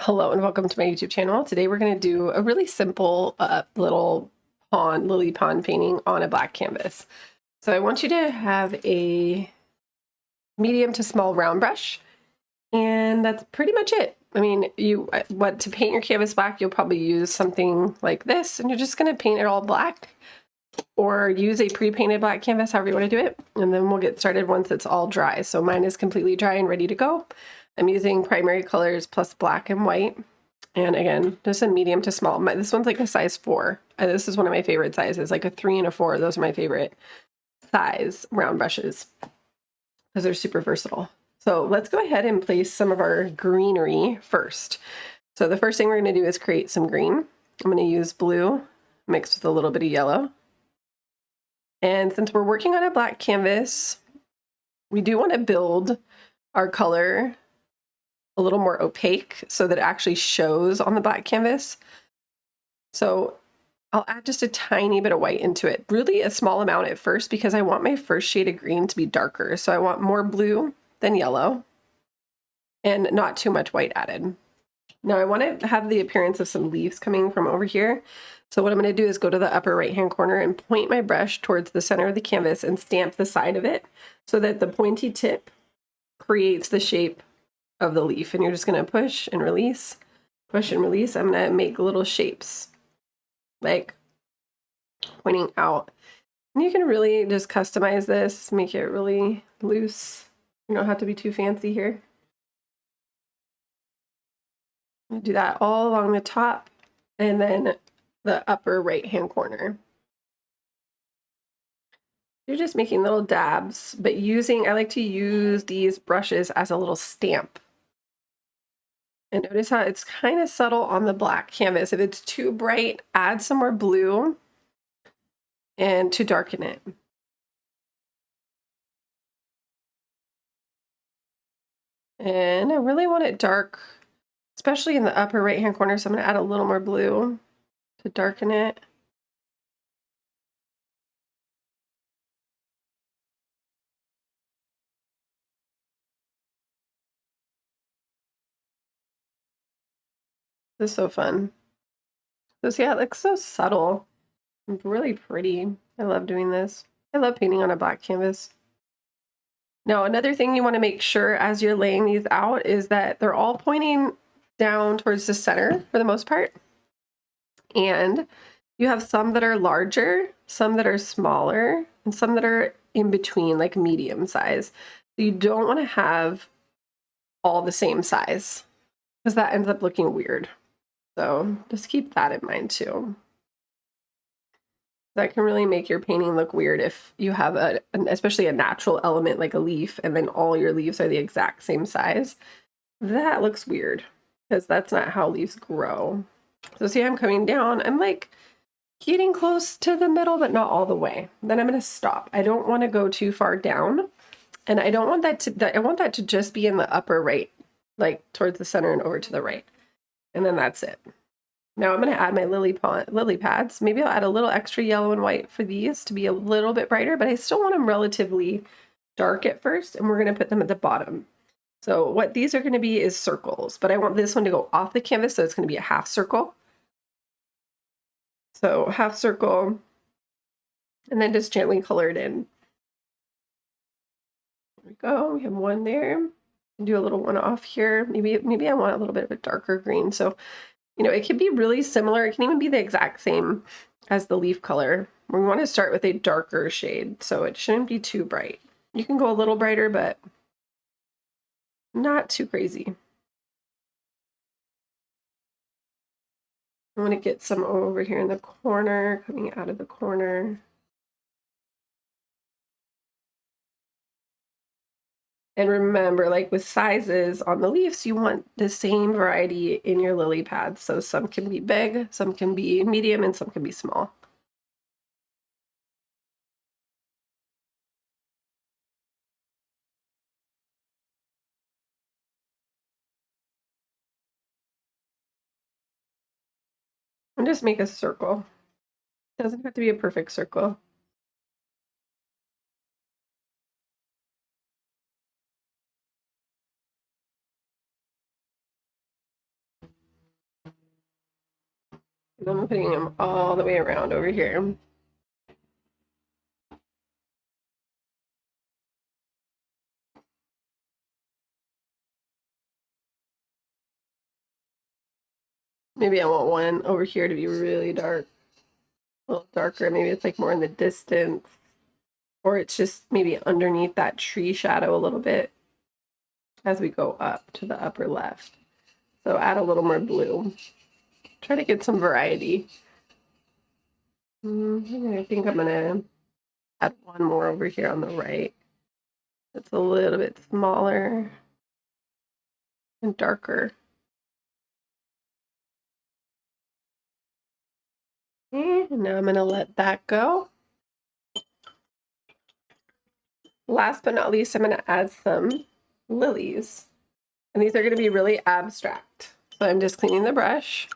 Hello and welcome to my YouTube channel. Today we're going to do a really simple little lily pond painting on a black canvas. So I want you to have a medium to small round brush, and that's pretty much it. I mean, you want to paint your canvas black, you'll probably use something like this, and you're just going to paint it all black, or use a pre-painted black canvas, however you want to do it, and then we'll get started once it's all dry. So mine is completely dry and ready to go. I'm using primary colors plus black and white. And again, just a medium to small. This one's like a size 4. This is one of my favorite sizes, like a 3 and a 4. Those are my favorite size round brushes because they're super versatile. So let's go ahead and place some of our greenery first. So the first thing we're going to do is create some green. I'm going to use blue mixed with a little bit of yellow. And since we're working on a black canvas, we do want to build our color a little more opaque so that it actually shows on the black canvas. So I'll add just a tiny bit of white into it, really a small amount at first, because I want my first shade of green to be darker. So I want more blue than yellow and not too much white added. Now I want to have the appearance of some leaves coming from over here. So what I'm going to do is go to the upper right hand corner and point my brush towards the center of the canvas and stamp the side of it so that the pointy tip creates the shape of the leaf, and you're just going to push and release, push and release. I'm going to make little shapes like pointing out, and you can really just customize this, make it really loose. You don't have to be too fancy here. Do that all along the top and then the upper right hand corner. You're just making little dabs, but I like to use these brushes as a little stamp. And notice how it's kind of subtle on the black canvas. If it's too bright, add some more blue and to darken it. And I really want it dark, especially in the upper right hand corner. So I'm going to add a little more blue to darken it. This is so fun. So see how it looks so subtle. It's really pretty. I love doing this. I love painting on a black canvas. Now, another thing you want to make sure as you're laying these out is that they're all pointing down towards the center for the most part. And you have some that are larger, some that are smaller, and some that are in between, like medium size. So you don't want to have all the same size because that ends up looking weird. So just keep that in mind too. That can really make your painting look weird if you have especially a natural element like a leaf and then all your leaves are the exact same size. That looks weird because that's not how leaves grow. So see, I'm coming down. I'm like getting close to the middle, but not all the way. Then I'm going to stop. I don't want to go too far down. And I don't want I want that to just be in the upper right, like towards the center and over to the right. And then that's it. Now I'm going to add my lily pads. Maybe I'll add a little extra yellow and white for these to be a little bit brighter, but I still want them relatively dark at first, and we're going to put them at the bottom. So what these are going to be is circles, but I want this one to go off the canvas, so it's going to be a half circle. So half circle, and then just gently color it in. There we go. We have one there. Do a little one off here. Maybe I want a little bit of a darker green. So, you know, it can be really similar. It can even be the exact same as the leaf color. We want to start with a darker shade, so it shouldn't be too bright. You can go a little brighter, but not too crazy. I want to get some over here in the corner, coming out of the corner. And remember, like with sizes on the leaves, you want the same variety in your lily pads. So some can be big, some can be medium, and some can be small. And just make a circle. It doesn't have to be a perfect circle. And I'm putting them all the way around over here. Maybe I want one over here to be really dark, a little darker. Maybe it's like more in the distance, or it's just maybe underneath that tree shadow a little bit as we go up to the upper left. So add a little more blue. Try to get some variety. I think I'm gonna add one more over here on the right. It's a little bit smaller and darker. Okay, and now I'm gonna let that go. Last but not least, I'm gonna add some lilies. And these are gonna be really abstract. So I'm just cleaning the brush.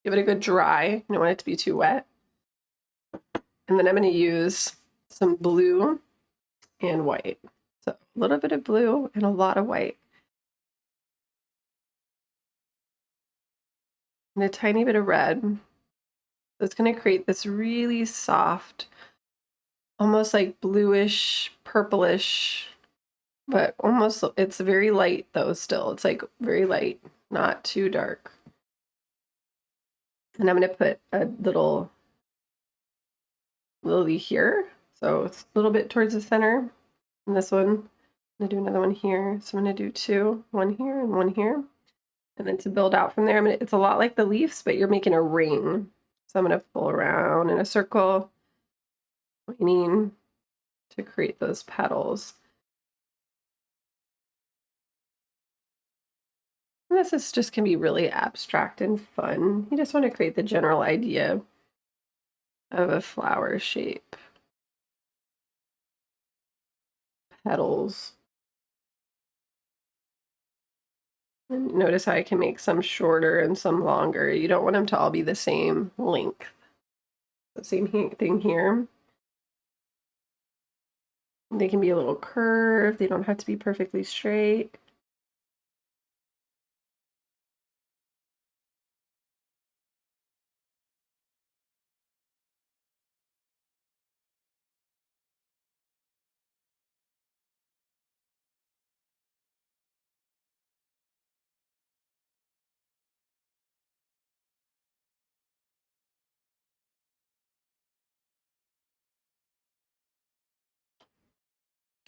Give it a good dry. You don't want it to be too wet. And then I'm going to use some blue and white. So a little bit of blue and a lot of white. And a tiny bit of red. So it's going to create this really soft, almost like bluish, purplish, but almost, it's very light though still. It's like very light, not too dark. And I'm going to put a little lily here. So it's a little bit towards the center. And this one, I'm gonna do another one here. So I'm gonna do two, one here and one here. And then to build out from there, it's a lot like the leaves, but you're making a ring. So I'm gonna pull around in a circle, pointing to create those petals. And this is just can be really abstract and fun. You just want to create the general idea of a flower shape. Petals. And notice how I can make some shorter and some longer. You don't want them to all be the same length. The same thing here. They can be a little curved. They don't have to be perfectly straight.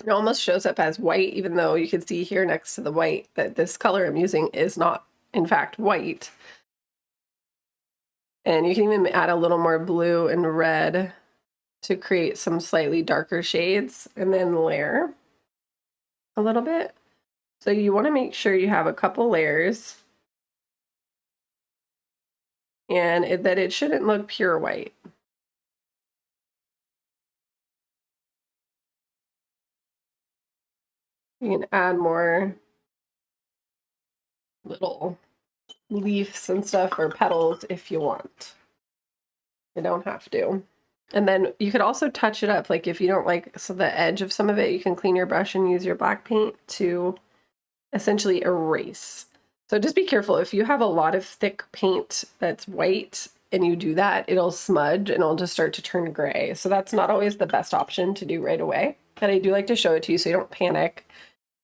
It almost shows up as white, even though you can see here next to the white that this color I'm using is not, in fact, white. And you can even add a little more blue and red to create some slightly darker shades and then layer a little bit. So you want to make sure you have a couple layers and that it shouldn't look pure white. You can add more little leaves and stuff or petals if you want. You don't have to. And then you could also touch it up. Like if you don't like the edge of some of it, you can clean your brush and use your black paint to essentially erase. So just be careful. If you have a lot of thick paint that's white and you do that, it'll smudge and it'll just start to turn gray. So that's not always the best option to do right away. But I do like to show it to you so you don't panic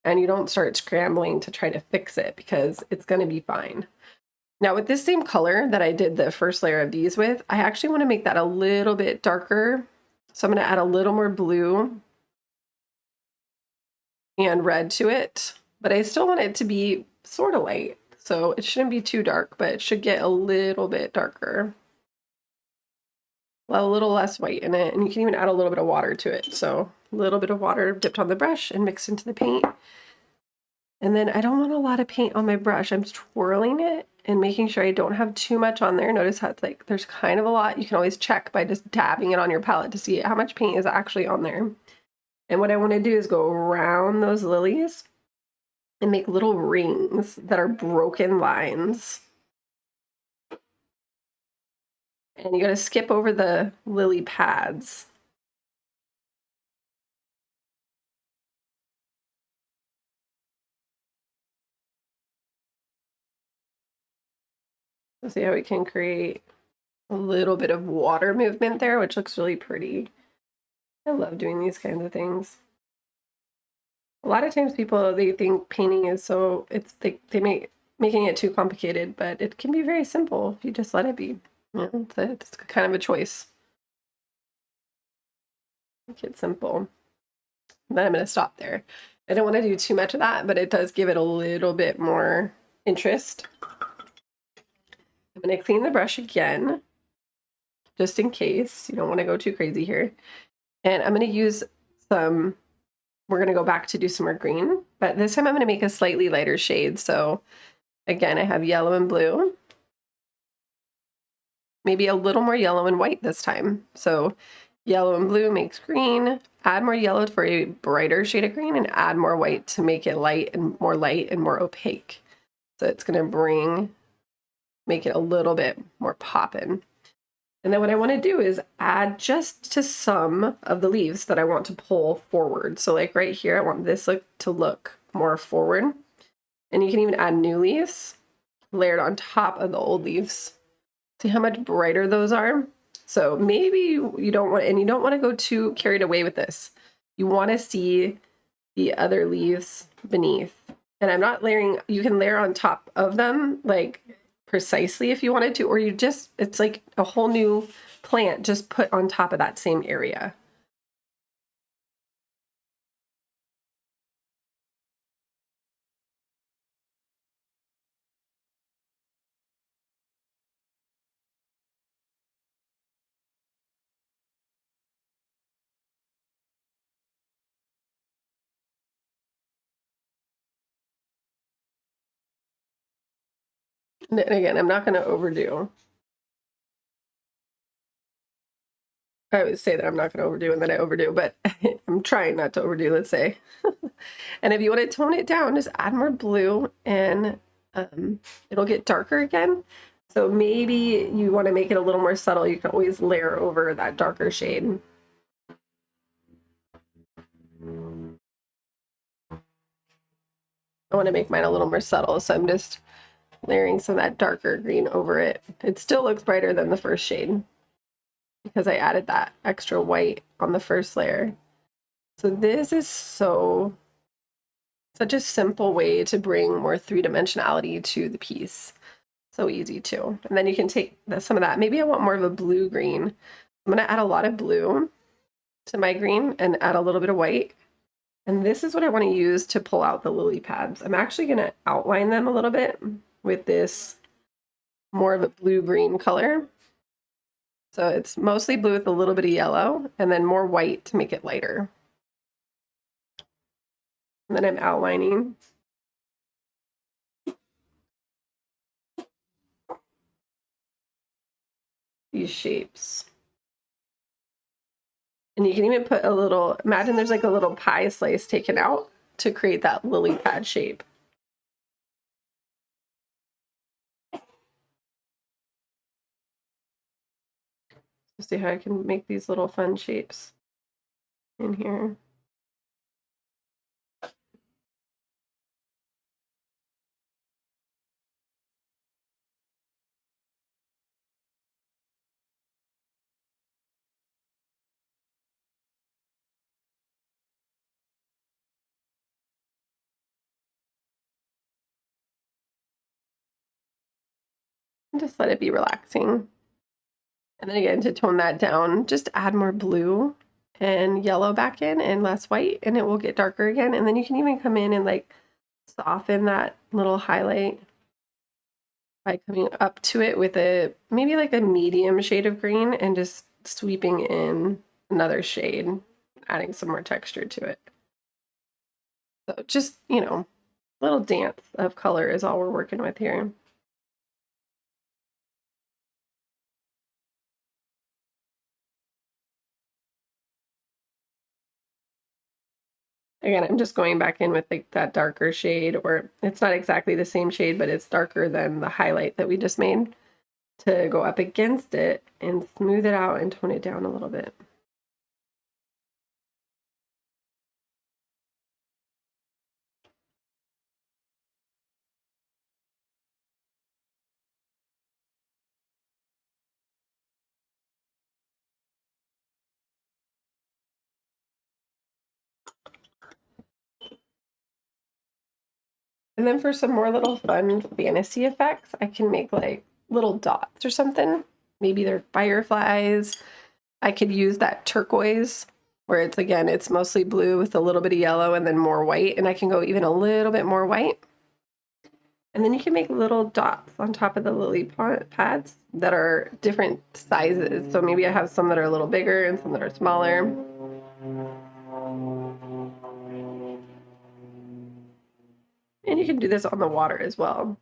and you don't start scrambling to try to fix it because it's going to be fine. Now with this same color that I did the first layer of these with, I actually want to make that a little bit darker. So I'm going to add a little more blue and red to it, but I still want it to be sort of light. So it shouldn't be too dark, but it should get a little bit darker. A little less white in it, and you can even add a little bit of water to it. So a little bit of water dipped on the brush and mixed into the paint. And then I don't want a lot of paint on my brush. I'm twirling it and making sure I don't have too much on there. Notice how it's like there's kind of a lot. You can always check by just dabbing it on your palette to see how much paint is actually on there. And what I want to do is go around those lilies and make little rings that are broken lines. And you got to skip over the lily pads. So see how we can create a little bit of water movement there, which looks really pretty. I love doing these kinds of things. A lot of times people, they think painting is so, they make making it too complicated, but it can be very simple if you just let it be. Yeah, it's kind of a choice. Make it simple. Then I'm going to stop there. I don't want to do too much of that, but it does give it a little bit more interest. I'm going to clean the brush again, just in case. You don't want to go too crazy here. And I'm going to use some, we're going to go back to do some more green, but this time I'm going to make a slightly lighter shade. So again, I have yellow and blue. Maybe a little more yellow and white this time. So yellow and blue makes green. Add more yellow for a brighter shade of green and add more white to make it light and more opaque. So it's going to make it a little bit more poppin'. And then what I want to do is add just to some of the leaves that I want to pull forward. So like right here, I want this to look more forward. And you can even add new leaves layered on top of the old leaves. See how much brighter those are? So maybe you don't want to go too carried away with this. You want to see the other leaves beneath. And I'm not layering, you can layer on top of them like precisely if you wanted to, or it's like a whole new plant just put on top of that same area. And again, I'm not going to overdo. I always say that I'm not going to overdo and then I overdo, but I'm trying not to overdo, let's say. And if you want to tone it down, just add more blue and it'll get darker again. So maybe you want to make it a little more subtle. You can always layer over that darker shade. I want to make mine a little more subtle, so I'm just layering some of that darker green over it. It still looks brighter than the first shade because I added that extra white on the first layer. So this is such a simple way to bring more three-dimensionality to the piece. So easy too. And then you can take some of that. Maybe I want more of a blue green. I'm going to add a lot of blue to my green and add a little bit of white. And this is what I want to use to pull out the lily pads. I'm actually going to outline them a little bit with this more of a blue-green color. So it's mostly blue with a little bit of yellow and then more white to make it lighter. And then I'm outlining. These shapes. And you can even put a little, imagine there's like a little pie slice taken out to create that lily pad shape. See how I can make these little fun shapes in here. And just let it be relaxing. And then again, to tone that down, just add more blue and yellow back in and less white, and it will get darker again. And then you can even come in and like soften that little highlight by coming up to it with maybe like a medium shade of green and just sweeping in another shade, adding some more texture to it. So just, little dance of color is all we're working with here. Again, I'm just going back in with like that darker shade, or it's not exactly the same shade, but it's darker than the highlight that we just made, to go up against it and smooth it out and tone it down a little bit. And then for some more little fun fantasy effects, I can make like little dots or something. Maybe they're fireflies. I could use that turquoise where it's, again, it's mostly blue with a little bit of yellow and then more white. And I can go even a little bit more white. And then you can make little dots on top of the lily pads that are different sizes. So maybe I have some that are a little bigger and some that are smaller. And you can do this on the water as well.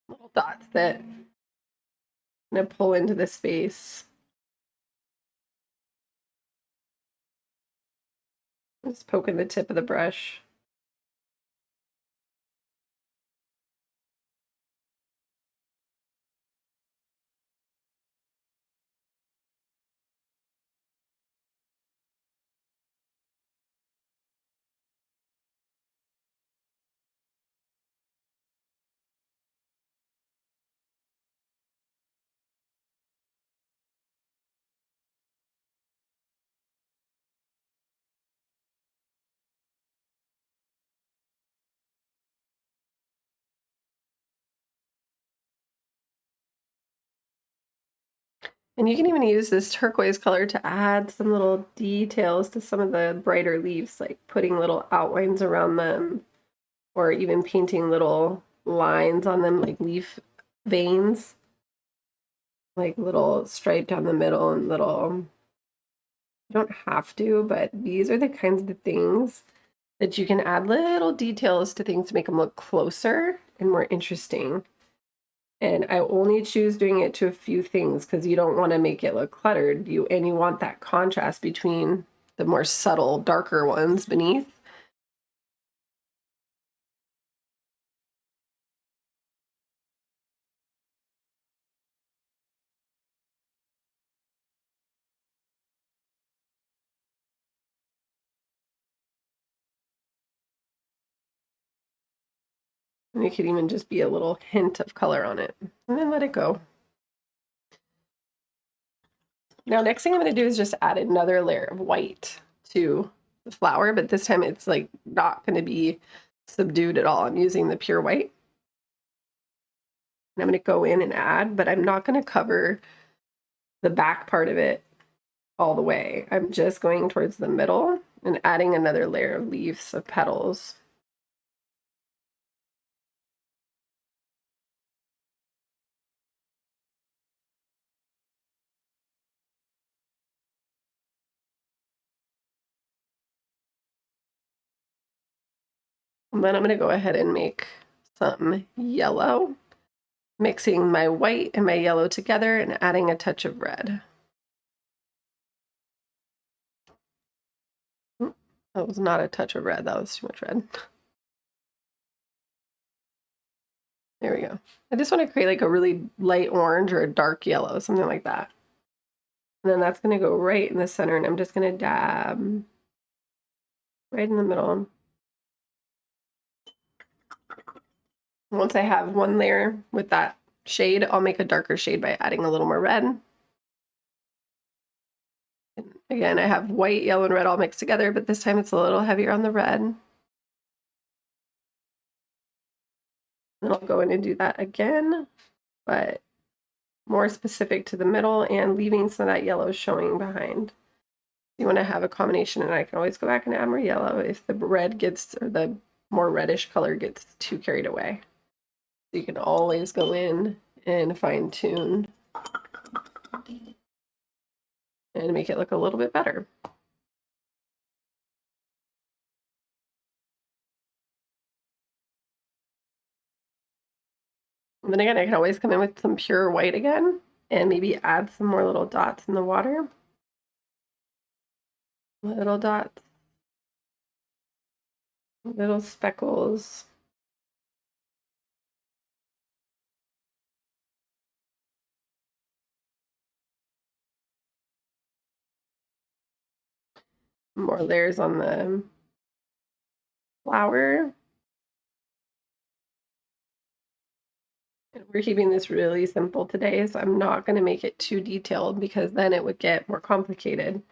Little dots that I'm going to pull into the space. Just poking the tip of the brush. And you can even use this turquoise color to add some little details to some of the brighter leaves, like putting little outlines around them, or even painting little lines on them, like leaf veins, like little stripe down the middle and little, you don't have to, but these are the kinds of things that you can add little details to things to make them look closer and more interesting. And I only choose doing it to a few things because you don't want to make it look cluttered. You want that contrast between the more subtle, darker ones beneath. And it could even just be a little hint of color on it. And then let it go. Now, next thing I'm going to do is just add another layer of white to the flower, but this time it's like not going to be subdued at all. I'm using the pure white. And I'm going to go in and add, but I'm not going to cover the back part of it all the way. I'm just going towards the middle and adding another layer of leaves of petals. And then I'm going to go ahead and make some yellow, mixing my white and my yellow together and adding a touch of red. That was not a touch of red, that was too much red. There we go. I just want to create like a really light orange or a dark yellow, something like that. And then that's going to go right in the center, and I'm just going to dab right in the middle. Once I have one layer with that shade, I'll make a darker shade by adding a little more red. And again, I have white, yellow, and red all mixed together, but this time it's a little heavier on the red. Then I'll go in and do that again, but more specific to the middle and leaving some of that yellow showing behind. You want to have a combination, and I can always go back and add more yellow if the red gets, or the more reddish color gets too carried away. So you can always go in and fine tune and make it look a little bit better. And then again, I can always come in with some pure white again and maybe add some more little dots in the water. Little dots, little speckles. More layers on the flower. And we're keeping this really simple today, so I'm not going to make it too detailed because then it would get more complicated.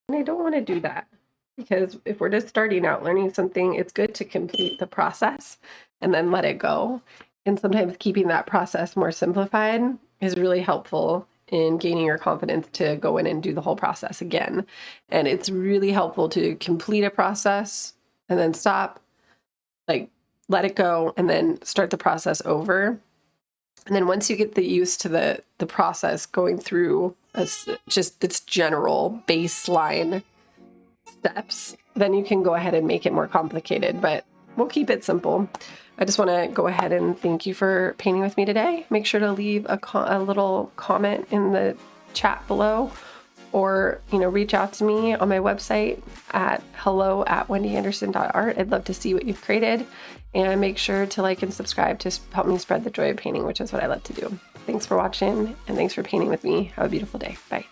And I don't want to do that. because if we're just starting out learning something, it's good to complete the process and then let it go. And sometimes keeping that process more simplified is really helpful in gaining your confidence to go in and do the whole process again. And it's really helpful to complete a process and then stop, like let it go, and then start the process over. And then once you get used to the process going through just its general baseline steps, then you can go ahead and make it more complicated, but we'll keep it simple. I just want to go ahead and thank you for painting with me today. Make sure to leave a little comment in the chat below, or reach out to me on my website at hello@wendyhanderson.art. I'd love to see what you've created, and make sure to like and subscribe to help me spread the joy of painting, which is what I love to do. Thanks for watching, and thanks for painting with me. Have a beautiful day. Bye.